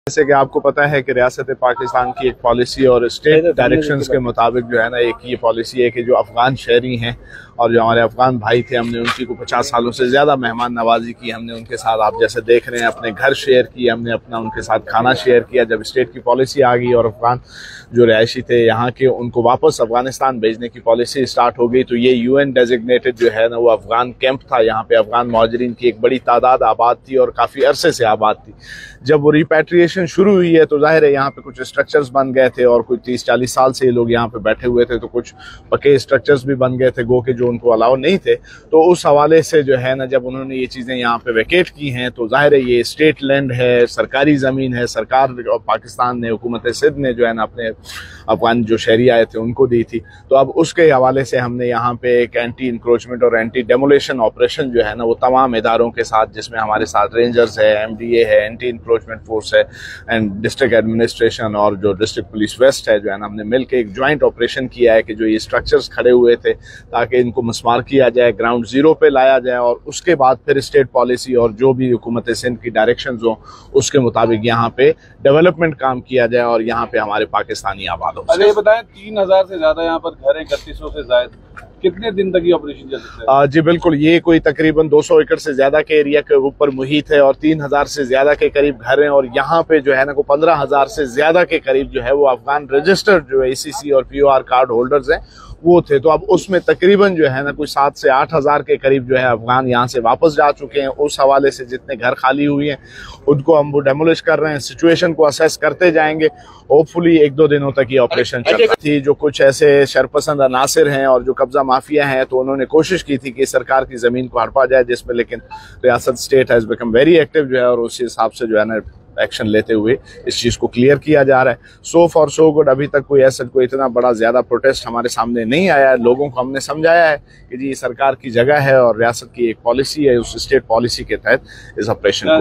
जैसे कि आपको पता है कि रियासत पाकिस्तान की एक पॉलिसी और स्टेट डायरेक्शंस के मुताबिक जो है ना, एक ये पॉलिसी है कि जो अफगान शहरी हैं और जो हमारे अफगान भाई थे, हमने उनकी को 50 सालों से ज़्यादा मेहमान नवाजी की। हमने उनके साथ, आप जैसे देख रहे हैं, अपने घर शेयर किए, हमने अपना उनके साथ खाना शेयर किया। जब स्टेट की पॉलिसी आ गई और अफगान जो रिहायशी थे यहाँ के, उनको वापस अफगानिस्तान भेजने की पॉलिसी स्टार्ट हो गई, तो ये UN डेजिग्नेटेड जो है ना वो अफगान कैंप था। यहाँ पे अफगान मुहाजिरीन की एक बड़ी तादाद आबाद थी और काफ़ी अरसे से आबाद थी। जब वो रिपैट्रिएशन शुरू हुई है तो जाहिर है यहाँ पे कुछ स्ट्रक्चर्स बन गए थे और कुछ 30-40 साल से ये लोग यहाँ पे बैठे हुए थे, तो कुछ पक्के स्ट्रक्चर्स भी बन गए थे गो के जो उनको अलाउ नहीं थे। तो उस हवाले से जो है ना, जब उन्होंने ये चीज़ें यहाँ पे वैकेट की हैं तो जाहिर है ये स्टेट लैंड है, सरकारी ज़मीन है। सरकार और पाकिस्तान ने, हुकूमत सिंध ने जो है ना अपने अफगान जो शहरी आए थे उनको दी थी। तो अब उसके हवाले से हमने यहाँ पे एक एंटी इंक्रोचमेंट और एंटी डेमोलेशन ऑपरेशन जो है ना वो तमाम इदारों के साथ, जिसमें हमारे साथ रेंजर्स है, MDA है, एंटी इंक्रोचमेंट फोर्स है एंड डिस्ट्रिक्ट एडमिनिस्ट्रेशन और जो डिस्ट्रिक्ट पुलिस वेस्ट है जो है ना, हमने मिलकर एक ज्वाइंट ऑपरेशन किया है कि जो ये स्ट्रक्चर्स खड़े हुए थे ताकि इनको मस्मार किया जाए, ग्राउंड जीरो पे लाया जाए और उसके बाद फिर स्टेट पॉलिसी और जो भी हुकूमत सिंध की डायरेक्शंस हो उसके मुताबिक यहाँ पे डेवलपमेंट काम किया जाए और यहाँ पे हमारे पाकिस्तानी आबाद हो। अरे ये बताएं, 3000 से ज्यादा यहाँ पर घर है, 3100 से ज्यादा, कितने दिन तक ये ऑपरेशन चल सकता है? जी बिल्कुल, ये कोई तकरीबन 200 एकड़ से ज्यादा के एरिया के ऊपर मुहित है और 3000 से ज्यादा के करीब घर हैं और यहाँ पे जो है ना को 15,000 से ज्यादा के करीब जो है वो अफगान रजिस्टर्ड जो ACC और POR कार्ड होल्डर्स हैं वो थे। तो अब उसमें तकरीबन जो है ना कुछ 7 से 8,000 के करीब जो है अफगान यहाँ से वापस जा चुके हैं। उस हवाले से जितने घर खाली हुए हैं उनको हम वो डेमोलिश कर रहे हैं, सिचुएशन को असेस करते जाएंगे। होपफुली 1-2 दिनों तक ये ऑपरेशन चल रही थी। जो कुछ ऐसे शरपसंद अनासिर हैं और जो कब्जा माफिया हैं, तो उन्होंने कोशिश की थी कि सरकार की जमीन को हड़पा जाए, जिसमें लेकिन रियासत state has become very active जो है और उस हिसाब से जो है ना एक्शन लेते हुए इस चीज़ को क्लियर किया जा रहा है। सो फॉर सो गुड, अभी तक कोई ऐसा कोई इतना बड़ा ज़्यादा प्रोटेस्ट हमारे सामने नहीं आया है। लोगों को हमने समझाया है कि जी ये सरकार की जगह है और रियासत की एक पॉलिसी है, उस स्टेट पॉलिसी के तहत इस ऑपरेशन को